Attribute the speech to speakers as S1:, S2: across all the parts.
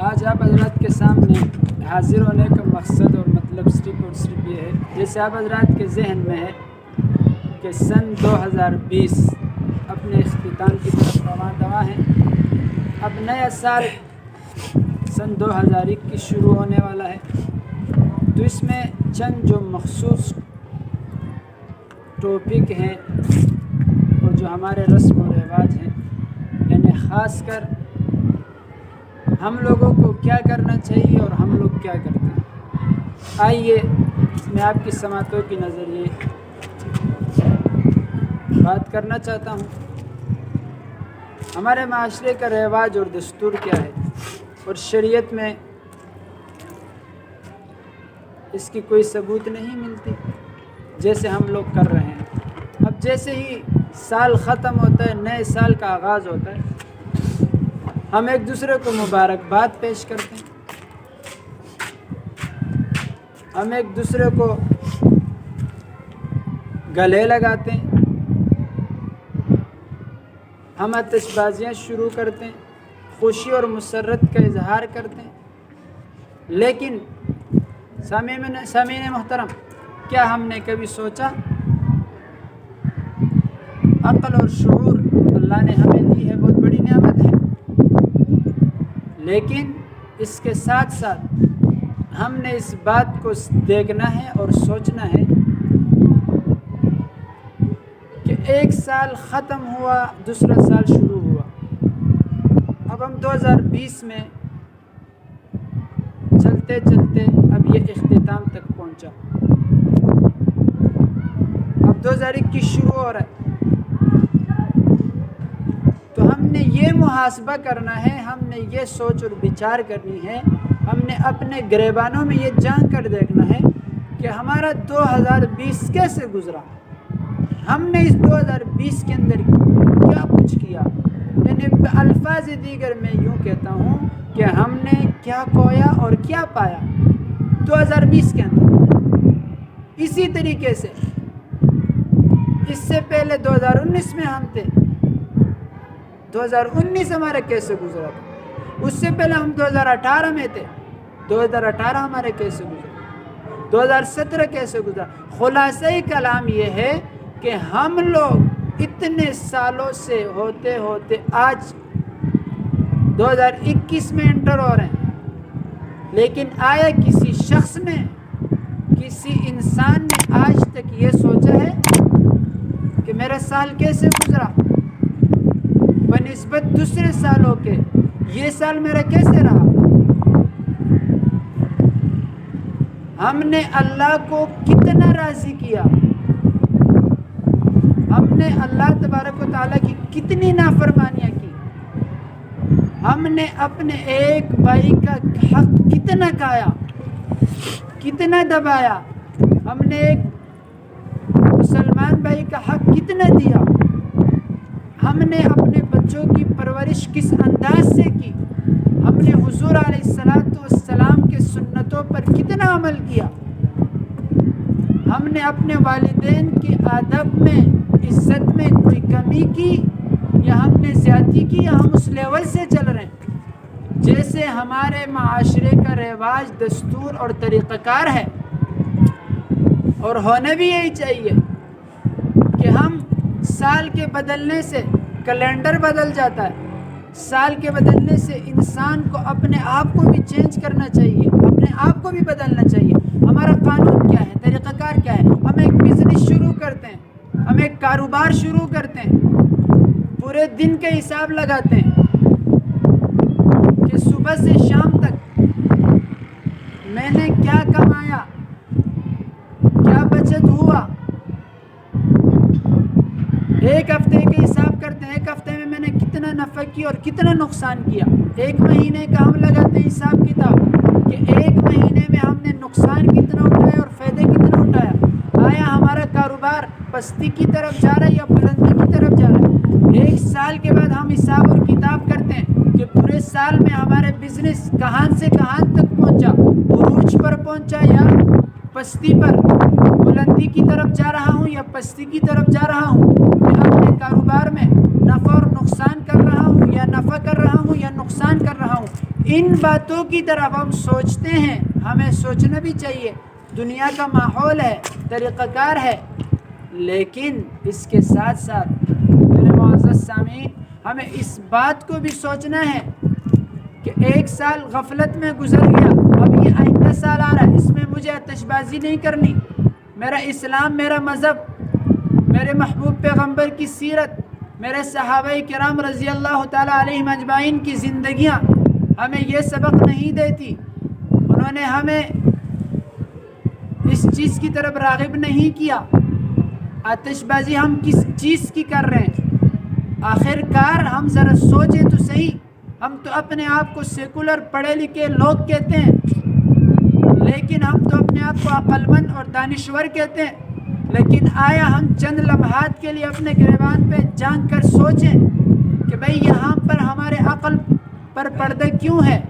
S1: آج آپ حضرات کے سامنے حاضر ہونے کا مقصد اور مطلب صرف یہ ہے، جیسے آپ حضرات کے ذہن میں ہے کہ سن 2020 اپنے اختتام کی طرف رواں ہیں۔ اب نیا سال سن 2021 شروع ہونے والا ہے، تو اس میں چند جو مخصوص ٹاپک ہیں اور جو ہمارے رسم و رواج ہیں، یعنی خاص کر ہم لوگوں کو کیا کرنا چاہیے اور ہم لوگ کیا کرتے ہیں، آئیے میں آپ کی سماعتوں کی نظریے بات کرنا چاہتا ہوں۔ ہمارے معاشرے کا رواج اور دستور کیا ہے اور شریعت میں اس کی کوئی ثبوت نہیں ملتی، جیسے ہم لوگ کر رہے ہیں۔ اب جیسے ہی سال ختم ہوتا ہے، نئے سال کا آغاز ہوتا ہے، ہم ایک دوسرے کو مبارکباد پیش کرتے ہیں، ہم ایک دوسرے کو گلے لگاتے ہیں، ہم آتش بازیاں شروع کرتے ہیں، خوشی اور مسرت کا اظہار کرتے ہیں۔ لیکن سامعین محترم، کیا ہم نے کبھی سوچا عقل اور شعور اللہ نے ہمیں دی ہے، بہت بڑی نعمت ہے، لیکن اس کے ساتھ ساتھ ہم نے اس بات کو دیکھنا ہے اور سوچنا ہے کہ ایک سال ختم ہوا، دوسرا سال شروع ہوا، اب ہم 2020 میں چلتے چلتے اب یہ اختتام تک پہنچا، اب 2021 شروع ہو رہا ہے۔ تو ہم نے یہ محاسبہ کرنا ہے، ہم نے یہ سوچ اور بچار کرنی ہے، ہم نے اپنے گریبانوں میں یہ جان کر دیکھنا ہے کہ ہمارا 2020 کیسے گزرا، ہم نے اس 2020 کے اندر کیا کچھ کیا، یعنی الفاظ دیگر میں یوں کہتا ہوں کہ ہم نے کیا کھویا اور کیا پایا 2020 کے اندر۔ اسی طریقے سے اس سے پہلے 2019 میں ہم تھے، 2019 ہمارا کیسے گزرا تھا، اس سے پہلے ہم 2018 میں تھے، 2018 ہمارے کیسے گزرا، 2017 کیسے گزرا۔ خلاصہ کلام یہ ہے کہ ہم لوگ اتنے سالوں سے ہوتے ہوتے آج 2021 میں انٹر ہو رہے ہیں، لیکن آیا کسی شخص نے، کسی انسان نے آج تک یہ سوچا ہے کہ میرا سال کیسے گزرا بنسبت دوسرے سالوں کے، یہ سال میرا کیسے رہا؟ ہم نے اللہ کو کتنا راضی کیا، ہم نے اللہ تبارک و تعالیٰ کی کتنی نافرمانیاں کی، ہم نے اپنے ایک بھائی کا حق کتنا کھایا، کتنا دبایا، ہم نے ایک مسلمان بھائی کا حق کتنا دیا، ہم نے اپنے بچوں کی پرورش کس انداز سے کی، ہم نے حضور علیہ السلام کے سنتوں پر کتنا عمل کیا، ہم نے اپنے والدین کے ادب میں، عزت میں کوئی کمی کی یا ہم نے زیادتی کی، یا ہم اس لیول سے چل رہے ہیں جیسے ہمارے معاشرے کا رواج، دستور اور طریقہ کار ہے، اور ہونا بھی یہی چاہیے کہ ہم سال کے بدلنے سے کیلنڈر بدل جاتا ہے، سال کے بدلنے سے انسان کو اپنے آپ کو بھی چینج کرنا چاہیے، اپنے آپ کو بھی بدلنا چاہیے۔ ہمارا قانون کیا ہے، طریقہ کار کیا ہے؟ ہم ایک بزنس شروع کرتے ہیں، ہم ایک کاروبار شروع کرتے ہیں، پورے دن کا حساب لگاتے ہیں کہ صبح سے شام تک میں نے کیا کمایا، کیا بچت ہوا، ایک ہفتے کا حساب کرتے ہیں، ایک ہفتے میں نے کتنا نفع کیا اور کتنا نقصان کیا، ایک مہینے کا ہم لگاتے ہیں حساب کتاب کہ ایک مہینے میں ہم نے نقصان کتنا اٹھایا اور فائدے کتنا اٹھایا، آیا ہمارا کاروبار پستی کی طرف جا رہا ہے یا بلندی کی طرف جا رہا ہے۔ ایک سال کے بعد ہم حساب اور کتاب کرتے ہیں کہ پورے سال میں ہمارے بزنس کہاں سے کہاں تک پہنچا، عروج پر پہنچا یا پستی پر، بلندی کی طرف جا رہا ہوں یا پستی کی طرف جا رہا ہوں، میں اپنے کاروبار میں نفع اور نقصان کر رہا ہوں یا نفع کر رہا ہوں یا نقصان کر رہا ہوں۔ ان باتوں کی طرف ہم سوچتے ہیں، ہمیں سوچنا بھی چاہیے، دنیا کا ماحول ہے، طریقہ کار ہے، لیکن اس کے ساتھ ساتھ میرے معزز سامعین ہمیں اس بات کو بھی سوچنا ہے کہ ایک سال غفلت میں گزر گیا، اب یہ آئندہ سال آ رہا ہے، اس میں مجھے آتش بازی نہیں کرنی، میرا اسلام، میرا مذہب، میرے محبوب پیغمبر کی سیرت، میرے صحابہ کرام رضی اللہ تعالیٰ علیہم اجمعین کی زندگیاں ہمیں یہ سبق نہیں دیتی، انہوں نے ہمیں اس چیز کی طرف راغب نہیں کیا۔ آتش بازی ہم کس چیز کی کر رہے ہیں؟ آخر کار ہم ذرا سوچیں تو صحیح، ہم تو اپنے آپ کو سیکولر پڑھے لکھے لوگ کہتے ہیں، لیکن ہم تو اپنے آپ کو عقل مند اور دانشور کہتے ہیں، لیکن آیا ہم چند لمحات کے لیے اپنے گریبان پہ جھانک کر سوچیں کہ بھئی یہاں پر ہمارے عقل پر پردہ کیوں ہے؟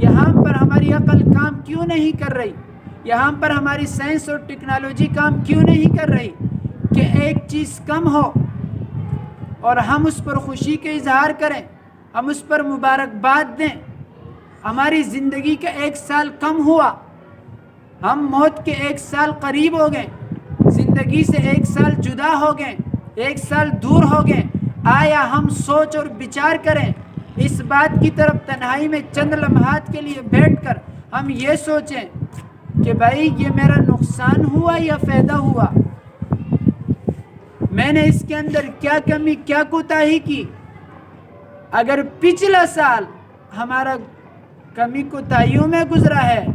S1: یہاں پر ہماری عقل کام کیوں نہیں کر رہی؟ یہاں پر ہماری سائنس اور ٹیکنالوجی کام کیوں نہیں کر رہی کہ ایک چیز کم ہو اور ہم اس پر خوشی کا اظہار کریں، ہم اس پر مبارکباد دیں؟ ہماری زندگی کا ایک سال کم ہوا، ہم موت کے ایک سال قریب ہو گئے، زندگی سے ایک سال جدا ہو گئے، ایک سال دور ہو گئے۔ آیا ہم سوچ اور بچار کریں اس بات کی طرف، تنہائی میں چند لمحات کے لیے بیٹھ کر ہم یہ سوچیں کہ بھائی یہ میرا نقصان ہوا یا فائدہ ہوا؟ میں نے اس کے اندر کیا کمی، کیا کوتاہی کی؟ اگر پچھلا سال ہمارا کمی کوتاہیوں میں گزرا ہے،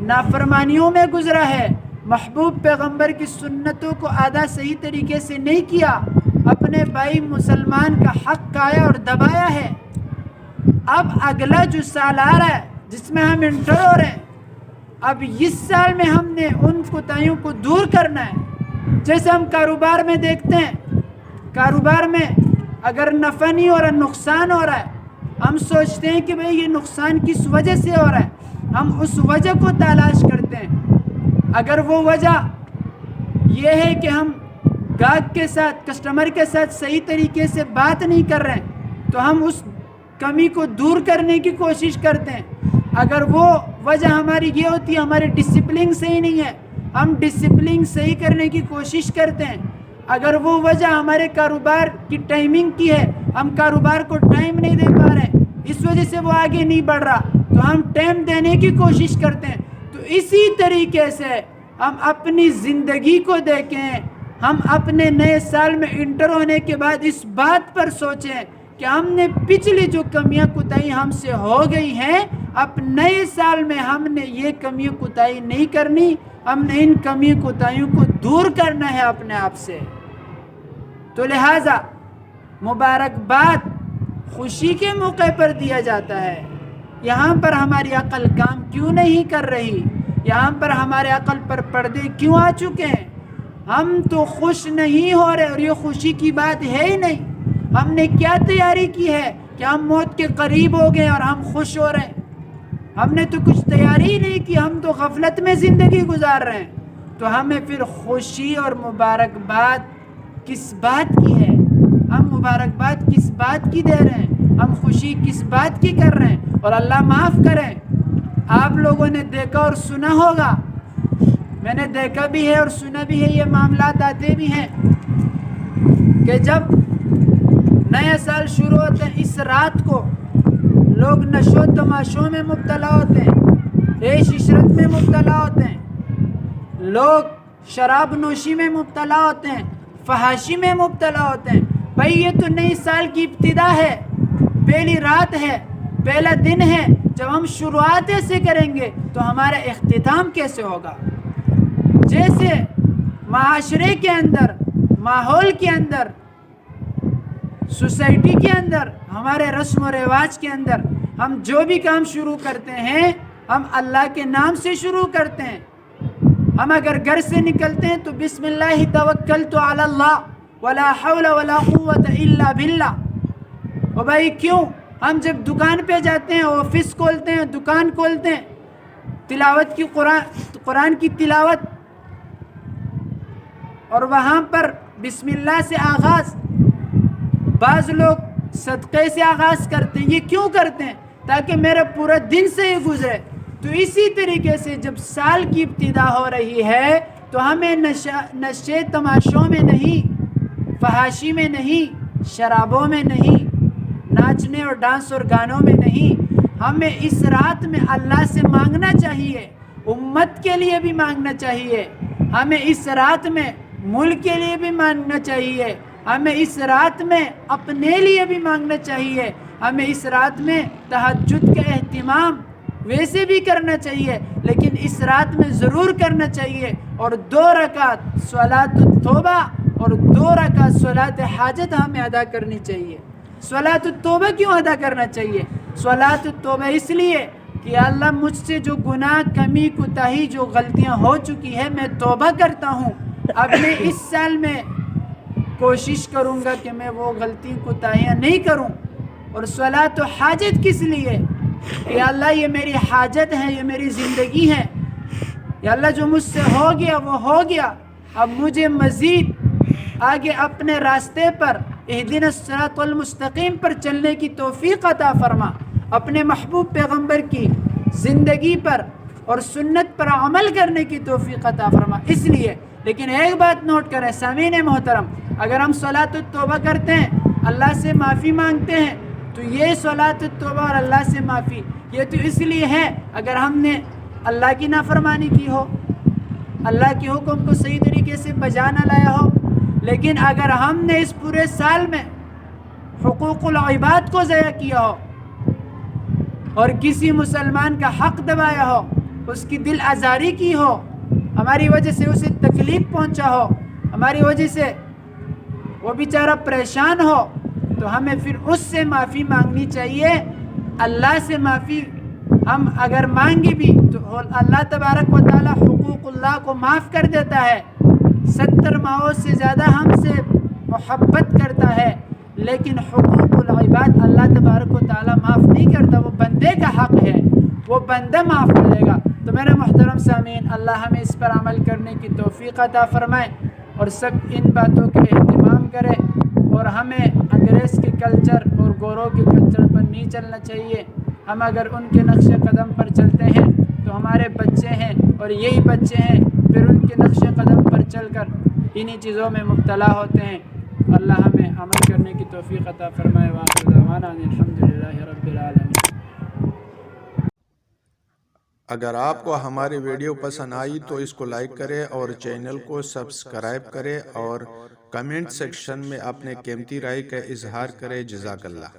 S1: نافرمانیوں میں گزرا ہے، محبوب پیغمبر کی سنتوں کو ادا صحیح طریقے سے نہیں کیا، اپنے بھائی مسلمان کا حق کھایا اور دبایا ہے، اب اگلا جو سال آ رہا ہے جس میں ہم انٹر ہو رہے ہیں، اب اس سال میں ہم نے ان کوتاہیوں کو دور کرنا ہے۔ جیسے ہم کاروبار میں دیکھتے ہیں، کاروبار میں اگر نفع نہیں ہو رہا، نقصان ہو رہا ہے، ہم سوچتے ہیں کہ بھئی یہ نقصان کس وجہ سے ہو رہا ہے، ہم اس وجہ کو تلاش کرتے ہیں۔ اگر وہ وجہ یہ ہے کہ ہم گاہک کے ساتھ، کسٹمر کے ساتھ صحیح طریقے سے بات نہیں کر رہے ہیں، تو ہم اس کمی کو دور کرنے کی کوشش کرتے ہیں۔ اگر وہ وجہ ہماری یہ ہوتی ہے ہمارے ڈسپلن صحیح نہیں ہے، ہم ڈسپلن صحیح کرنے کی کوشش کرتے ہیں۔ اگر وہ وجہ ہمارے کاروبار کی ٹائمنگ کی ہے، ہم کاروبار کو ٹائم نہیں دے پا رہے ہیں، اس وجہ سے وہ آگے نہیں بڑھ رہا، تو ہم ٹائم دینے کی کوشش کرتے ہیں۔ تو اسی طریقے سے ہم اپنی زندگی کو دیکھیں، ہم اپنے نئے سال میں انٹر ہونے کے بعد اس بات پر سوچیں کہ ہم نے پچھلی جو کمیاں کوتاہی ہم سے ہو گئی ہیں، اب نئے سال میں ہم نے یہ کمیاں کوتاہی نہیں کرنی، ہم نے ان کمیاں کوتاہیوں کو دور کرنا ہے اپنے آپ سے۔ تو لہٰذا مبارکباد خوشی کے موقع پر دیا جاتا ہے، یہاں پر ہماری عقل کام کیوں نہیں کر رہی؟ یہاں پر ہمارے عقل پر پردے کیوں آ چکے ہیں؟ ہم تو خوش نہیں ہو رہے، اور یہ خوشی کی بات ہے ہی نہیں۔ ہم نے کیا تیاری کی ہے کہ ہم موت کے قریب ہو گئے اور ہم خوش ہو رہے ہیں؟ ہم نے تو کچھ تیاری ہی نہیں کی، ہم تو غفلت میں زندگی گزار رہے ہیں۔ تو ہمیں پھر خوشی اور مبارکباد کس بات کی ہے؟ ہم مبارکباد کس بات کی دے رہے ہیں؟ ہم خوشی کس بات کی کر رہے ہیں؟ اور اللہ معاف کریں، آپ لوگوں نے دیکھا اور سنا ہوگا، میں نے دیکھا بھی ہے اور سنا بھی ہے، یہ معاملات آتے بھی ہیں کہ جب نیا سال شروع ہوتے ہیں، اس رات کو لوگ نشو تماشوں میں مبتلا ہوتے ہیں، عیش عشرت میں مبتلا ہوتے ہیں، لوگ شراب نوشی میں مبتلا ہوتے ہیں، فحاشی میں مبتلا ہوتے ہیں۔ بھائی یہ تو نئے سال کی ابتدا ہے، پہلی رات ہے، پہلا دن ہے، جب ہم شروعات ایسے کریں گے تو ہمارا اختتام کیسے ہوگا؟ جیسے معاشرے کے اندر، ماحول کے اندر، سوسائٹی کے اندر، ہمارے رسم و رواج کے اندر، ہم جو بھی کام شروع کرتے ہیں ہم اللہ کے نام سے شروع کرتے ہیں۔ ہم اگر گھر سے نکلتے ہیں تو بسم اللہ توکلت علی اللہ ولا حول ولا قوت الا باللہ۔ اور بھائی کیوں؟ ہم جب دکان پہ جاتے ہیں، آفس کھولتے ہیں، دکان کھولتے ہیں، تلاوت کی قرآن کی تلاوت، اور وہاں پر بسم اللہ سے آغاز، بعض لوگ صدقے سے آغاز کرتے ہیں۔ یہ کیوں کرتے ہیں؟ تاکہ میرا پورا دن سے ہی گزرے۔ تو اسی طریقے سے جب سال کی ابتدا ہو رہی ہے تو ہمیں نشے تماشوں میں نہیں، فحاشی میں نہیں، شرابوں میں نہیں، ناچنے اور ڈانس اور گانوں میں نہیں، ہمیں اس رات میں اللہ سے مانگنا چاہیے، امت کے لیے بھی مانگنا چاہیے، ہمیں اس رات میں ملک کے لیے بھی مانگنا چاہیے، ہمیں اس رات میں اپنے لیے بھی مانگنا چاہیے، ہمیں اس رات میں تہجد کا اہتمام ویسے بھی کرنا چاہیے، لیکن اس رات میں ضرور کرنا چاہیے، اور 2 رکعت صلاۃ التوبہ اور 2 رکعت صلاۃ حاجت ہمیں ادا کرنی چاہیے۔ صلاۃ التوبہ کیوں ادا کرنا چاہیے؟ صلاۃ التوبہ اس لیے کہ اللہ مجھ سے جو گناہ، کمی، کوتاہی، جو غلطیاں ہو چکی ہے میں توبہ کرتا ہوں، اب میں اس سال میں کوشش کروں گا کہ میں وہ غلطی کوتاہیاں نہیں کروں۔ اور صلاۃ حاجت کس لیے؟ کہ اللہ یہ میری حاجت ہے، یہ میری زندگی ہے، یا اللہ جو مجھ سے ہو گیا وہ ہو گیا، اب مجھے مزید آگے اپنے راستے پر اہدنا الصراط المستقیم پر چلنے کی توفیق عطا فرما، اپنے محبوب پیغمبر کی زندگی پر اور سنت پر عمل کرنے کی توفیق عطا فرما۔ اس لیے لیکن ایک بات نوٹ کریں سامعین محترم، اگر ہم صلاۃ التوبہ کرتے ہیں، اللہ سے معافی مانگتے ہیں، تو یہ صلاۃ التوبہ اور اللہ سے معافی یہ تو اس لیے ہے اگر ہم نے اللہ کی نافرمانی کی ہو، اللہ کے حکم کو صحیح طریقے سے بجا نہ لایا ہو۔ لیکن اگر ہم نے اس پورے سال میں حقوق العباد کو ضائع کیا ہو اور کسی مسلمان کا حق دبایا ہو، اس کی دل آزاری کی ہو، ہماری وجہ سے اسے تکلیف پہنچا ہو، ہماری وجہ سے وہ بیچارہ پریشان ہو، تو ہمیں پھر اس سے معافی مانگنی چاہیے۔ اللہ سے معافی ہم اگر مانگے بھی تو اللہ تبارک و تعالی حقوق اللہ کو معاف کر دیتا ہے، 70 ماؤں سے زیادہ ہم سے محبت کرتا ہے، لیکن حقوق العباد اللہ تبارک و تعالی معاف نہیں کرتا، وہ بندے کا حق ہے، وہ بندہ معاف کرے گا۔ تو میرے محترم سامعین، اللہ ہمیں اس پر عمل کرنے کی توفیق عطا فرمائے اور سب ان باتوں کے اہتمام کرے، اور ہمیں انگریز کے کلچر اور گوروں کے کلچر پر نہیں چلنا چاہیے۔ ہم اگر ان کے نقش قدم پر چلتے ہیں تو ہمارے بچے ہیں اور یہی بچے ہیں پھر ان کے نقش قدم پر چل کر انہی چیزوں میں مبتلا ہوتے ہیں۔ اللہ ہمیں عمل کرنے کی توفیق عطا فرمائے۔ وآخر دعوانا ان الحمدللہ رب العالمین۔
S2: اگر آپ کو ہماری ویڈیو پسند آئی تو اس کو لائک کریں اور چینل کو سبسکرائب کریں اور کمنٹ سیکشن میں اپنے قیمتی رائے کا اظہار کریں۔ جزاک اللہ۔